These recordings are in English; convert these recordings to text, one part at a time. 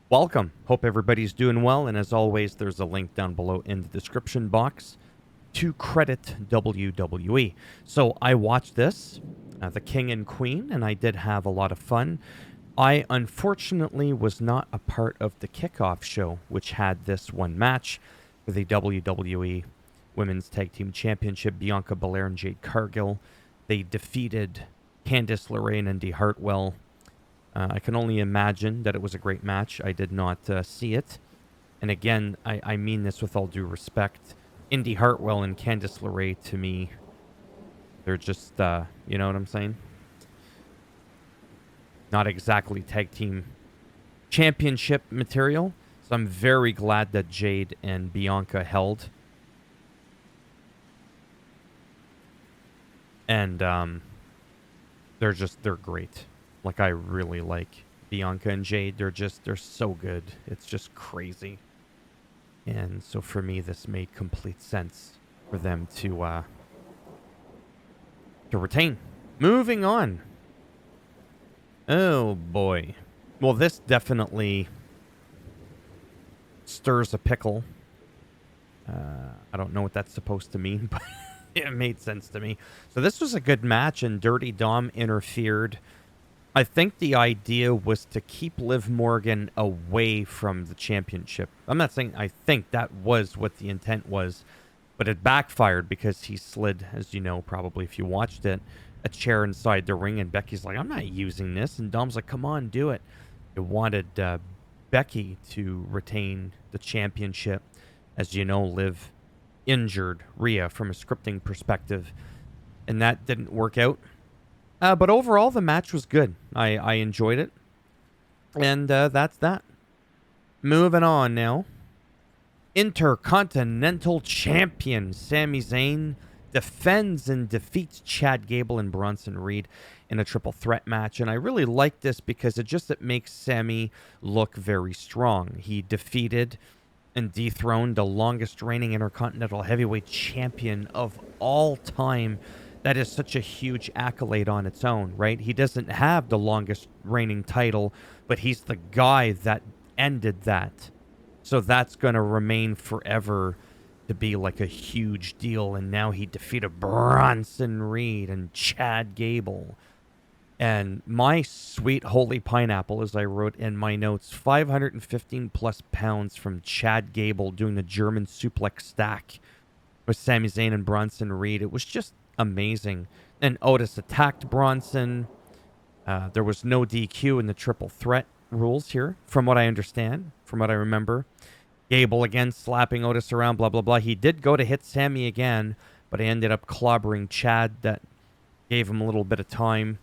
Welcome. Hope everybody's doing well. And as always, there's a link down below in the description box to credit WWE. So I watched this, The King and Queen, and I did have a lot of fun. I unfortunately was not a part of the kickoff show, which had this one match for the WWE Women's Tag Team Championship. Bianca Belair and Jade Cargill. They defeated Candice LeRae and Indy Hartwell. I can only imagine that it was a great match. I did not see it. And again, I mean this with all due respect. Indy Hartwell and Candice LeRae, to me, they're just, you know what I'm saying? Not exactly tag team championship material. So I'm very glad that Jade and Bianca held. And they're great. Like, I really like Bianca and Jade. They're so good. It's just crazy. And so for me, this made complete sense for them to retain. Moving on. Oh boy. Well, this definitely stirs a pickle. I don't know what that's supposed to mean, but it made sense to me. So this was a good match, and Dirty Dom interfered. I think the idea was to keep Liv Morgan away from the championship. I'm not saying I think that was what the intent was, but it backfired because he slid, as you know, probably if you watched it, a chair inside the ring, and Becky's like, I'm not using this. And Dom's like, come on, do it. It wanted Becky to retain the championship. As you know, Liv injured Rhea from a scripting perspective, and that didn't work out. But overall, the match was good. I enjoyed it. And that's that. Moving on now. Intercontinental Champion Sami Zayn defends and defeats Chad Gable and Bronson Reed in a triple threat match. And I really like this because it makes Sami look very strong. He defeated and dethroned the longest reigning Intercontinental Heavyweight Champion of all time. That is such a huge accolade on its own, right? He doesn't have the longest reigning title, but he's the guy that ended that. So that's going to remain forever to be like a huge deal. And now he defeated Bronson Reed and Chad Gable. And my sweet holy pineapple, as I wrote in my notes, 515 plus pounds from Chad Gable doing the German suplex stack with Sami Zayn and Bronson Reed. It was just amazing. And Otis attacked Bronson. There was no DQ in the triple threat rules here, from what I understand, from what I remember. Gable again slapping Otis around, blah, blah, blah. He did go to hit Sami again, but he ended up clobbering Chad. That gave him a little bit of time.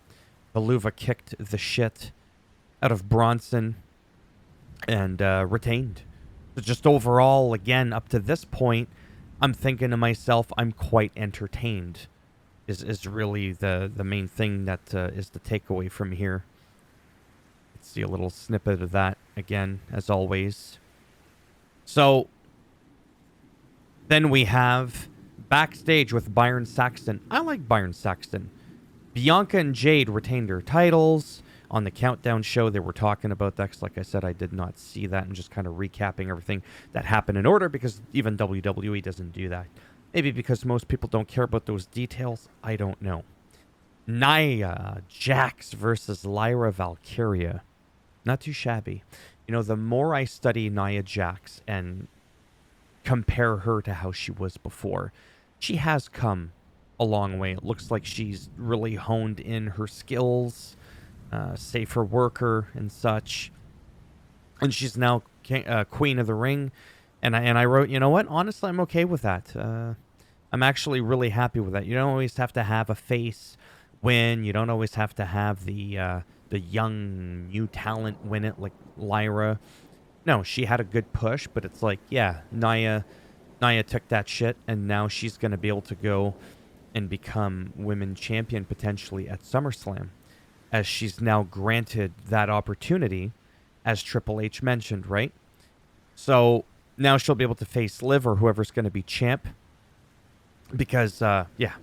Beluva kicked the shit out of Bronson and retained. So just overall, again, up to this point, I'm thinking to myself, I'm quite entertained. Is really the main thing that is the takeaway from here. Let's see a little snippet of that again, as always. So then we have backstage with Byron Saxton. I like Byron Saxton. Bianca and Jade retained their titles. On the Countdown show, they were talking about that. 'Cause like I said, I did not see that, and just kind of recapping everything that happened in order, because even WWE doesn't do that. Maybe because most people don't care about those details. I don't know. Nia Jax versus Lyra Valkyria. Not too shabby. You know, the more I study Nia Jax and compare her to how she was before, she has come a long way. It looks like she's really honed in her skills, safer worker and such. And she's now queen of the ring. And I wrote, you know what? Honestly, I'm okay with that. I'm actually really happy with that. You don't always have to have a face win. You don't always have to have the young new talent win it like Lyra. No, she had a good push, but it's like, yeah, Nia took that shit, and now she's going to be able to go and become women's champion potentially at SummerSlam, as she's now granted that opportunity, as Triple H mentioned, right? So now she'll be able to face Liv or whoever's going to be champ. Because, yeah.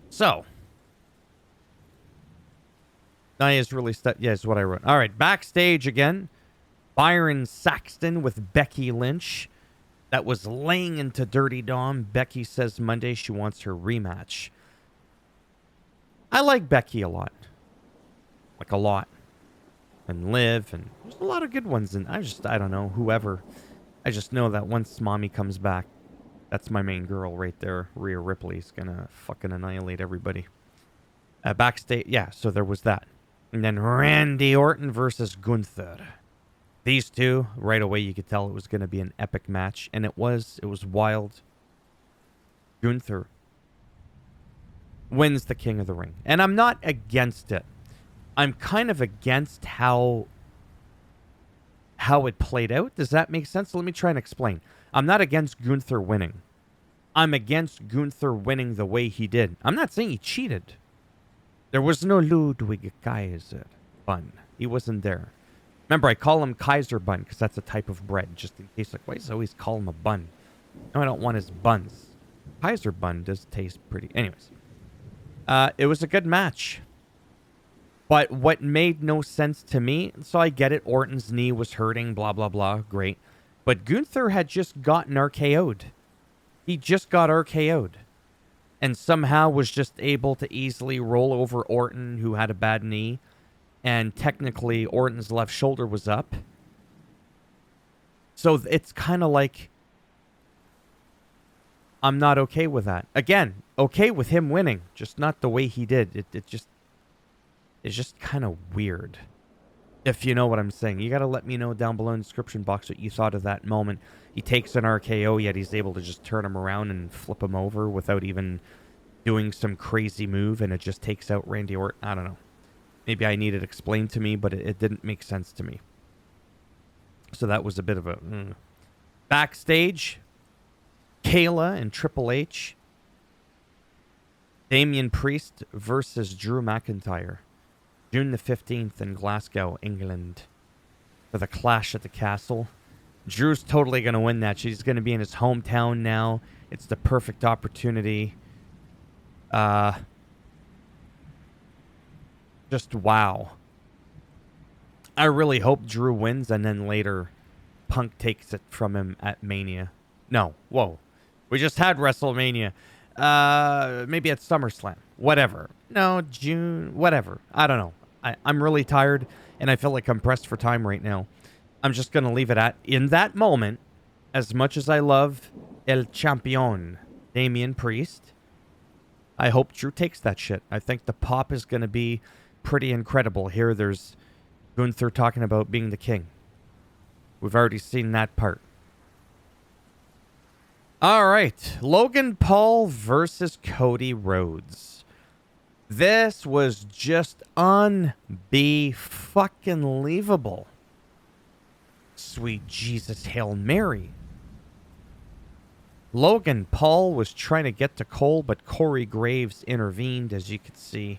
So, Nia's really... yeah, is what I wrote. All right, backstage again. Byron Saxton with Becky Lynch. That was laying into Dirty Dom. Becky says Monday she wants her rematch. I like Becky a lot. Like a lot. And Liv, and there's a lot of good ones. And I don't know, whoever. I just know that once Mommy comes back, that's my main girl right there. Rhea Ripley's gonna fucking annihilate everybody. Backstage, yeah, so there was that. And then Randy Orton versus Gunther. These two, right away you could tell it was going to be an epic match. And it was. It was wild. Gunther wins the King of the Ring. And I'm not against it. I'm kind of against how it played out. Does that make sense? Let me try and explain. I'm not against Gunther winning. I'm against Gunther winning the way he did. I'm not saying he cheated. There was no Ludwig Kaiser bun. He wasn't there. Remember, I call him Kaiser bun because that's a type of bread. Just in case, like, why does he always call him a bun? No, I don't want his buns. Kaiser bun does taste pretty. Anyways, it was a good match. But what made no sense to me, so I get it, Orton's knee was hurting, blah, blah, blah, great. But Gunther had just gotten RKO'd. He just got RKO'd. And somehow was just able to easily roll over Orton, who had a bad knee. And technically, Orton's left shoulder was up. So it's kind of like, I'm not okay with that. Again, okay with him winning, just not the way he did. It's just kind of weird. If you know what I'm saying. You got to let me know down below in the description box what you thought of that moment. He takes an RKO, yet he's able to just turn him around and flip him over without even doing some crazy move, and it just takes out Randy Orton. I don't know. Maybe I need it explained to me, but it didn't make sense to me. So that was a bit of a... Backstage, Kayla and Triple H. Damian Priest versus Drew McIntyre. June the 15th in Glasgow, England. For the Clash at the Castle. Drew's totally going to win that. She's going to be in his hometown now. It's the perfect opportunity. Just wow. I really hope Drew wins and then later Punk takes it from him at Mania. No, whoa. We just had WrestleMania. Maybe at SummerSlam. Whatever. No, June. Whatever. I don't know. I'm really tired and I feel like I'm pressed for time right now. I'm just going to leave it at, in that moment, as much as I love El Champion, Damian Priest, I hope Drew takes that shit. I think the pop is going to be pretty incredible. Here there's Gunther talking about being the king. We've already seen that part. All right. Logan Paul versus Cody Rhodes. This was just unbe-fucking-leavable. Sweet Jesus, Hail Mary. Logan Paul was trying to get to Cole, but Corey Graves intervened, as you could see.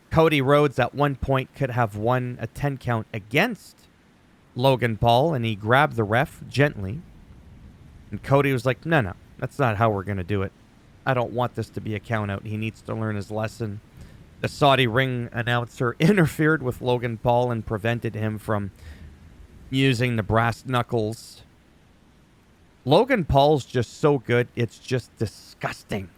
Cody Rhodes at one point could have won a 10 count against Logan Paul, and he grabbed the ref gently. And Cody was like, no, that's not how we're going to do it. I don't want this to be a count out. He needs to learn his lesson. The Saudi ring announcer interfered with Logan Paul and prevented him from using the brass knuckles. Logan Paul's just so good, it's just disgusting.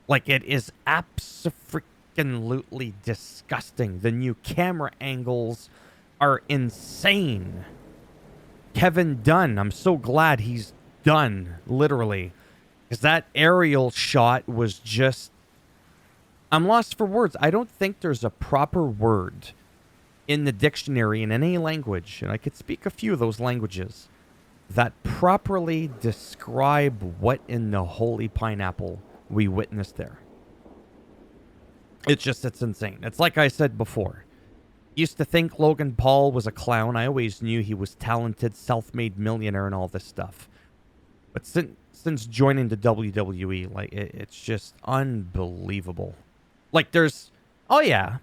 Like, it is absolutely disgusting. The new camera angles are insane. Kevin Dunn, I'm so glad he's done, literally. Because that aerial shot was just... I'm lost for words. I don't think there's a proper word in the dictionary in any language, and I could speak a few of those languages, that properly describe what in the holy pineapple we witnessed there. It's insane. It's like I said before. Used to think Logan Paul was a clown. I always knew he was talented, self-made millionaire and all this stuff. But since joining the WWE, like, it's just unbelievable. Like, there's... Oh, yeah.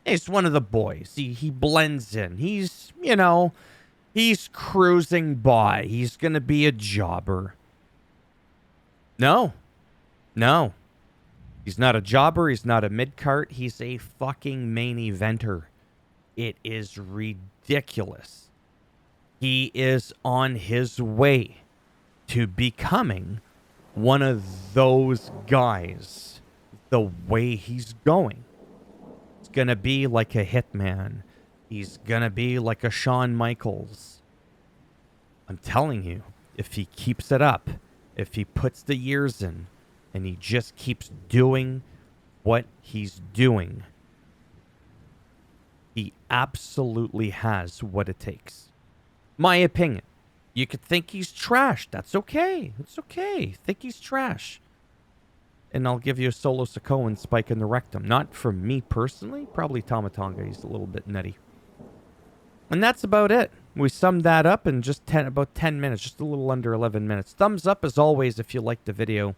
He's one of the boys. He blends in. He's, he's cruising by. He's going to be a jobber. No. He's not a jobber. He's not a mid-cart. He's a fucking main eventer. It is ridiculous. He is on his way to becoming one of those guys. The way he's going, it's going to be like a Hitman. He's going to be like a Shawn Michaels. I'm telling you, if he keeps it up, if he puts the years in, and he just keeps doing what he's doing, he absolutely has what it takes. My opinion. You could think he's trash. That's okay. It's okay. Think he's trash. And I'll give you a Solo Sikoa spike in the rectum. Not for me personally. Probably Tama Tonga. He's a little bit nutty. And that's about it. We summed that up in just about 10 minutes. Just a little under 11 minutes. Thumbs up as always if you liked the video.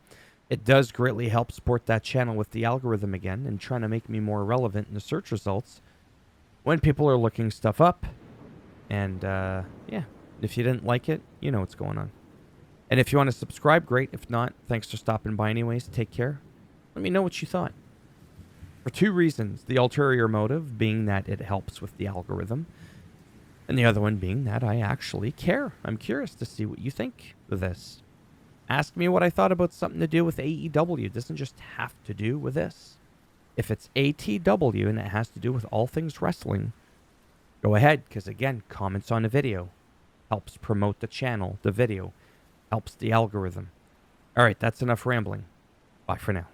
It does greatly help support that channel with the algorithm again and trying to make me more relevant in the search results when people are looking stuff up. And, yeah, if you didn't like it, you know what's going on. And if you want to subscribe, great. If not, thanks for stopping by anyways. Take care. Let me know what you thought. For two reasons. The ulterior motive being that it helps with the algorithm. And the other one being that I actually care. I'm curious to see what you think of this. Ask me what I thought about something to do with AEW. It doesn't just have to do with this. If it's ATW and it has to do with all things wrestling, go ahead, because again, comments on a video helps promote the channel, the video, helps the algorithm. All right, that's enough rambling. Bye for now.